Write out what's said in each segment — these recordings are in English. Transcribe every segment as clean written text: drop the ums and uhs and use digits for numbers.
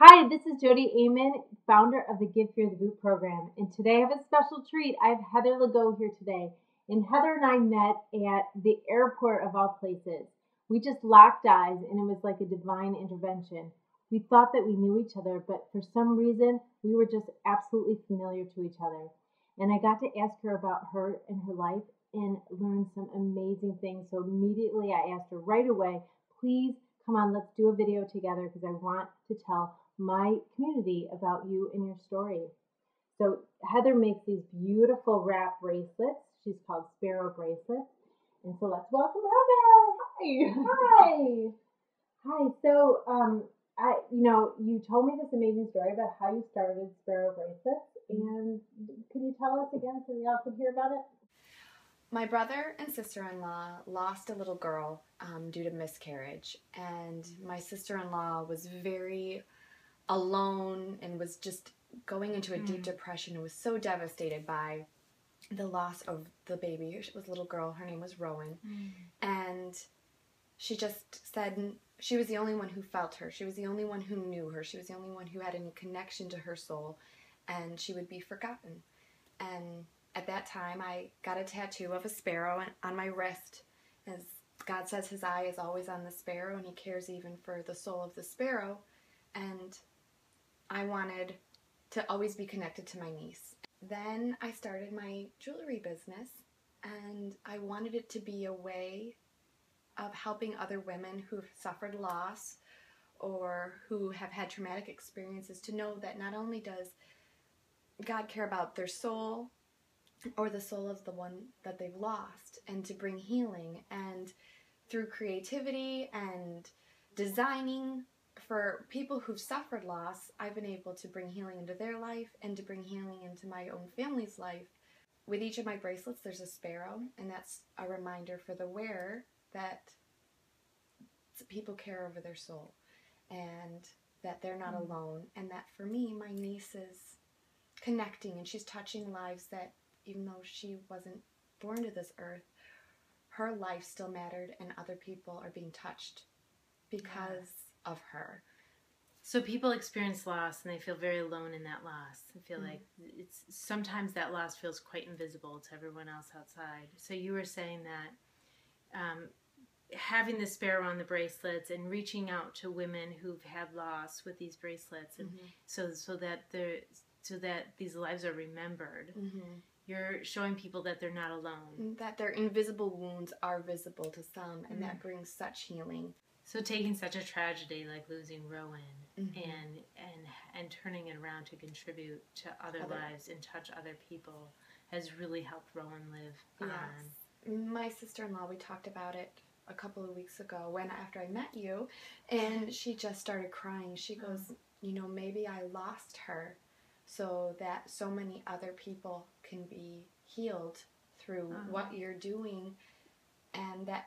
Hi, this is Jodi Amen, founder of the Give Fear the Boot program. And today I have a special treat. I have Heather Legault here today. And Heather and I met at the airport of all places. We just locked eyes and it was like a divine intervention. We thought that we knew each other, but for some reason we were just absolutely familiar to each other. And I got to ask her about her and her life and learn some amazing things. So immediately I asked her right away, please come on, let's do a video together because I want to tell my community about you and your story. So Heather makes these beautiful wrap bracelets. She's called Sparrow bracelets. And so let's welcome Heather. Hi. Hi. So you told me this amazing story about how you started Sparrow bracelets. And can you tell us again so we all can hear about it? My brother and sister-in-law lost a little girl due to miscarriage, and my sister-in-law was very alone and was just going into a deep depression and was so devastated by the loss of the baby. It was a little girl. Her name was Rowan. And she just said she was the only one who felt her. She was the only one who knew her. She was the only one who had any connection to her soul, and she would be forgotten. And at that time, I got a tattoo of a sparrow on my wrist. As God says his eye is always on the sparrow, and he cares even for the soul of the sparrow. And I wanted to always be connected to my niece. Then I started my jewelry business, and I wanted it to be a way of helping other women who've suffered loss or who have had traumatic experiences to know that not only does God care about their soul or the soul of the one that they've lost, and to bring healing, and through creativity and designing for people who've suffered loss, I've been able to bring healing into their life and to bring healing into my own family's life. With each of my bracelets, there's a sparrow, and that's a reminder for the wearer that people care over their soul and that they're not alone, and that for me, my niece is connecting and she's touching lives that even though she wasn't born to this earth, her life still mattered, and other people are being touched because of her. So people experience loss and they feel very alone in that loss. I feel like sometimes that loss feels quite invisible to everyone else outside. So you were saying that having the sparrow on the bracelets and reaching out to women who've had loss with these bracelets, and so that these lives are remembered. You're showing people that they're not alone. That their invisible wounds are visible to some, and that brings such healing. So taking such a tragedy like losing Rowan and turning it around to contribute to other lives and touch other people has really helped Rowan live on. My sister-in-law, we talked about it a couple of weeks ago after I met you, and she just started crying. She goes, maybe I lost her so that so many other people can be healed through what you're doing, and that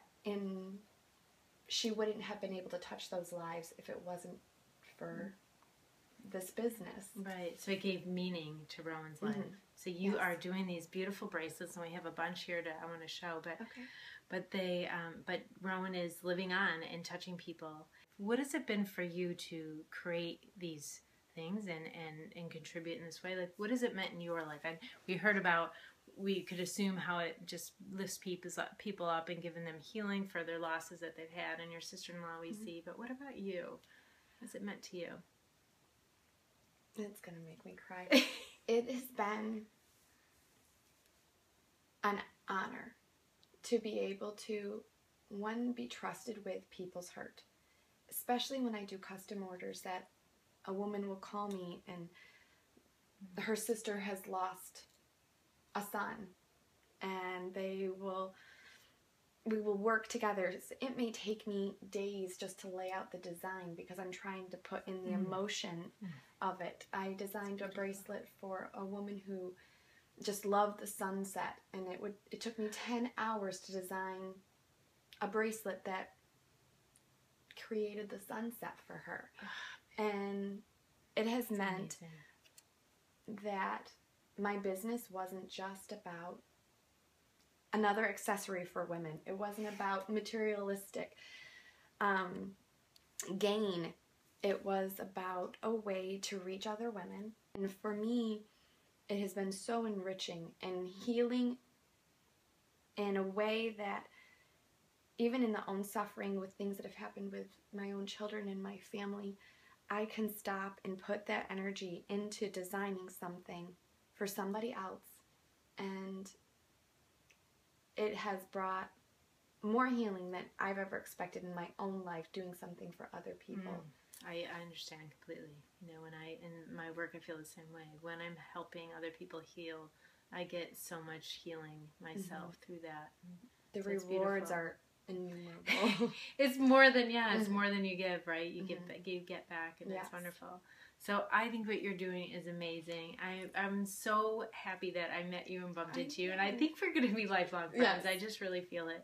she wouldn't have been able to touch those lives if it wasn't for this business. Right, so it gave meaning to Rowan's life. So you are doing these beautiful bracelets, and we have a bunch here I want to show, but Rowan is living on and touching people. What has it been for you to create these things and contribute in this way? Like, what has it meant in your life? And we could assume how it just lifts people up and giving them healing for their losses that they've had, and your sister-in-law we see, but what about you? What has it meant to you? It's gonna make me cry. It has been an honor to be able to, one, be trusted with people's hurt, especially when I do custom orders, that a woman will call me and her sister has lost a son, and we will work together. It may take me days just to lay out the design because I'm trying to put in the emotion of it. I designed a bracelet for a woman who just loved the sunset, and it took me 10 hours to design a bracelet that created the sunset for her. And it has meant that my business wasn't just about another accessory for women. It wasn't about materialistic gain. It was about a way to reach other women. And for me, it has been so enriching and healing in a way that even in the own suffering with things that have happened with my own children and my family, I can stop and put that energy into designing something for somebody else. And it has brought more healing than I've ever expected in my own life, doing something for other people. I understand completely. You know, in my work, I feel the same way. When I'm helping other people heal, I get so much healing myself through that. The rewards are innumerable. It's more than it's more than you give, right? You get back, and it's wonderful. So I think what you're doing is amazing. I'm so happy that I met you and bumped into you, and I think we're going to be lifelong friends. I just really feel it.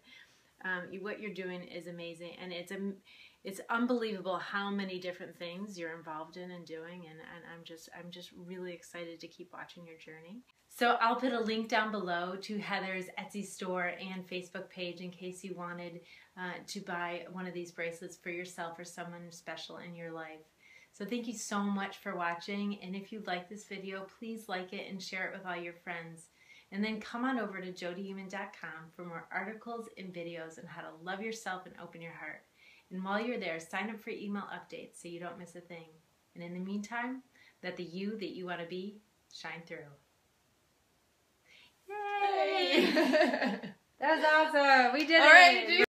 What you're doing is amazing, and it's unbelievable how many different things you're involved in and doing, and I'm just really excited to keep watching your journey. So I'll put a link down below to Heather's Etsy store and Facebook page in case you wanted to buy one of these bracelets for yourself or someone special in your life. So thank you so much for watching, and if you like this video, please like it and share it with all your friends. And then come on over to jodihuman.com for more articles and videos on how to love yourself and open your heart. And while you're there, sign up for email updates so you don't miss a thing. And in the meantime, let the you that you want to be shine through. Yay! That was awesome. We did it.